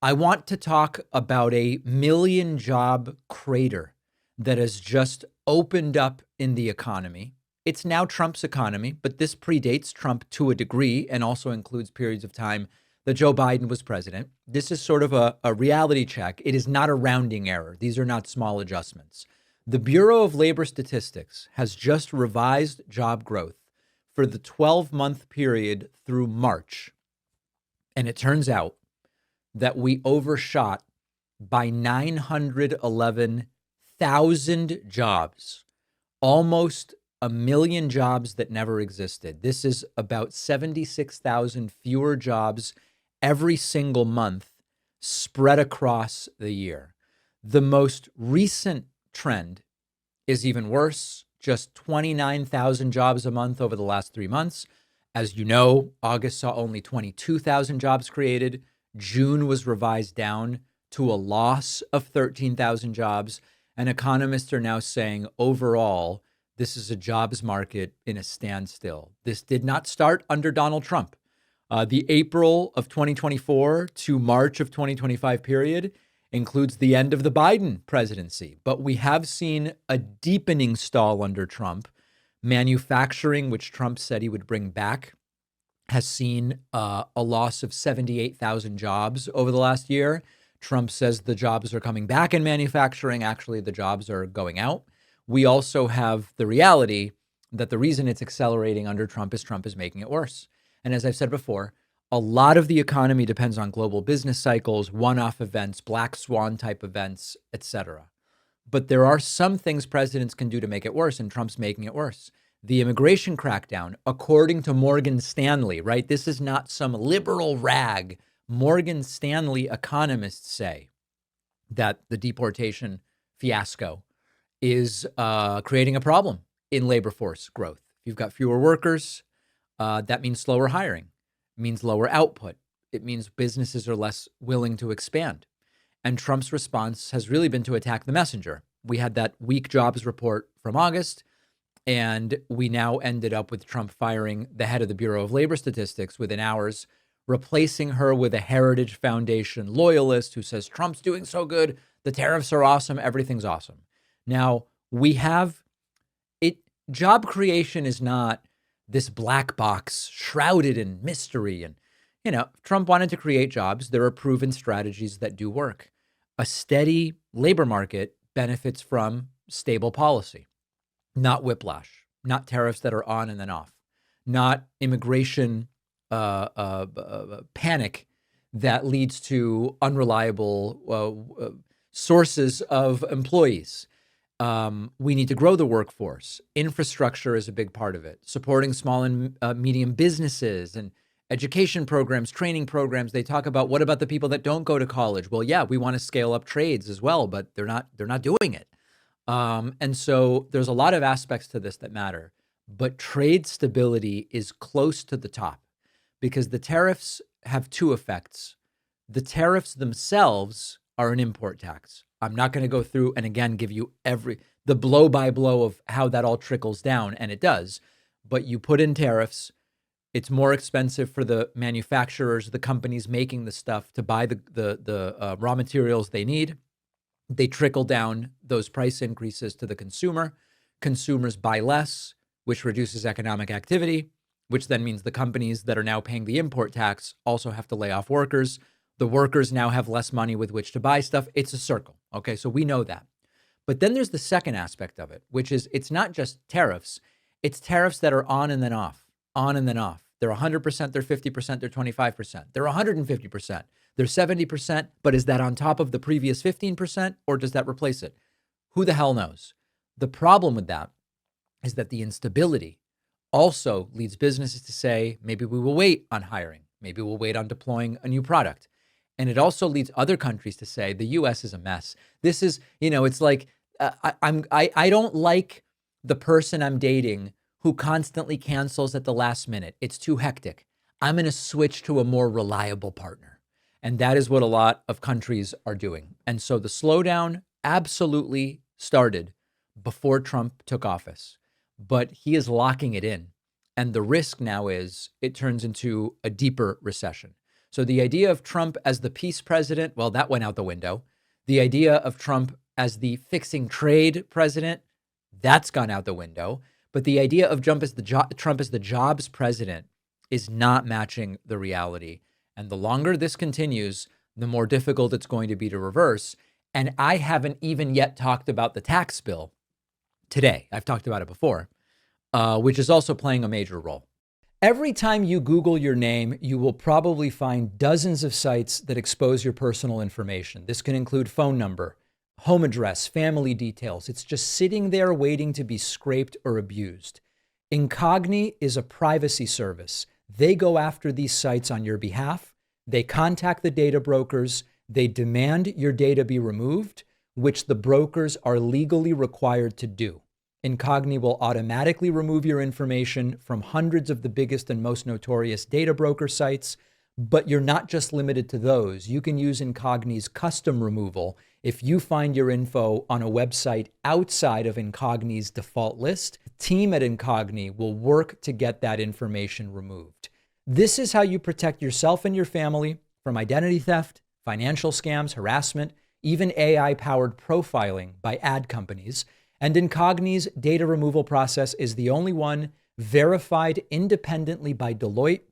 I want to talk about a million job crater that has just opened up in the economy. It's now Trump's economy, but this predates Trump to a degree and also includes periods of time that Joe Biden was president. This is sort of a reality check. It is not a rounding error. These are not small adjustments. The Bureau of Labor Statistics has just revised job growth for the 12-month period through March. And it turns out that we overshot by 911,000 jobs, almost a million jobs that never existed. This is about 76,000 fewer jobs every single month spread across the year. The most recent trend is even worse, just 29,000 jobs a month over the last 3 months. As you know, August saw only 22,000 jobs created. June was revised down to a loss of 13,000 jobs. And economists are now saying overall, this is a jobs market in a standstill. This did not start under Donald Trump. The April of 2024 to March of 2025 period includes the end of the Biden presidency. But we have seen a deepening stall under Trump. Manufacturing, which Trump said he would bring back, has seen a loss of 78,000 jobs over the last year. Trump says the jobs are coming back in manufacturing. Actually, the jobs are going out. We also have the reality that the reason it's accelerating under Trump is making it worse. And as I've said before, a lot of the economy depends on global business cycles, one-off events, black swan type events, etc. But there are some things presidents can do to make it worse, and Trump's making it worse. The immigration crackdown, according to Morgan Stanley, right? This is not some liberal rag. Morgan Stanley economists say that the deportation fiasco is creating a problem in labor force growth. If you've got fewer workers, that means slower hiring, means lower output. It means businesses are less willing to expand. And Trump's response has really been to attack the messenger. We had that weak jobs report from August, and we now ended up with Trump firing the head of the Bureau of Labor Statistics within hours, replacing her with a Heritage Foundation loyalist who says Trump's doing so good, the tariffs are awesome, everything's awesome. Now, we have it. Job creation is not this black box shrouded in mystery. And, Trump wanted to create jobs. There are proven strategies that do work. A steady labor market benefits from stable policy, not whiplash, not tariffs that are on and then off, not immigration panic that leads to unreliable sources of employees. We need to grow the workforce. Infrastructure is a big part of it. Supporting small and medium businesses and education programs, training programs. They talk about what about the people that don't go to college? Well, yeah, we want to scale up trades as well, but they're not doing it. And so there's a lot of aspects to this that matter. But trade stability is close to the top because the tariffs have two effects. The tariffs themselves are an import tax. I'm not going to go through and again give you the blow by blow of how that all trickles down, and it does. But you put in tariffs, it's more expensive for the manufacturers, the companies making the stuff to buy the raw materials they need. They trickle down those price increases to the consumer. Consumers buy less, which reduces economic activity, which then means the companies that are now paying the import tax also have to lay off workers. The workers now have less money with which to buy stuff. It's a circle. Okay, so we know that. But then there's the second aspect of it, which is it's not just tariffs. It's tariffs that are on and then off, on and then off. They're 100%, they're 50%, they're 25%, they're 150%, they're 70%. But is that on top of the previous 15% or does that replace it? Who the hell knows? The problem with that is that the instability also leads businesses to say, maybe we will wait on hiring. Maybe we'll wait on deploying a new product. And it also leads other countries to say the U.S. is a mess. This is, it's like I don't like the person I'm dating who constantly cancels at the last minute. It's too hectic. I'm going to switch to a more reliable partner. And that is what a lot of countries are doing. And so the slowdown absolutely started before Trump took office, but he is locking it in. And the risk now is it turns into a deeper recession. So the idea of Trump as the peace president, well, that went out the window. The idea of Trump as the fixing trade president, that's gone out the window. But the idea of Trump as the jobs president is not matching the reality. And the longer this continues, the more difficult it's going to be to reverse. And I haven't even yet talked about the tax bill today. I've talked about it before, which is also playing a major role. Every time you Google your name, you will probably find dozens of sites that expose your personal information. This can include phone number, home address, family details. It's just sitting there waiting to be scraped or abused. Incogni is a privacy service. They go after these sites on your behalf. They contact the data brokers. They demand your data be removed, which the brokers are legally required to do. Incogni will automatically remove your information from hundreds of the biggest and most notorious data broker sites, but you're not just limited to those. You can use Incogni's custom removal if you find your info on a website outside of Incogni's default list. The team at Incogni will work to get that information removed. This is how you protect yourself and your family from identity theft, financial scams, harassment, even AI-powered profiling by ad companies. And Incogni's data removal process is the only one verified independently by Deloitte.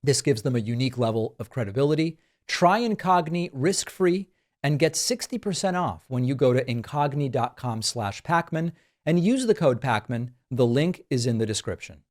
This gives them a unique level of credibility. Try Incogni risk-free and get 60% off when you go to incogni.com/Pakman and use the code Pakman. The link is in the description.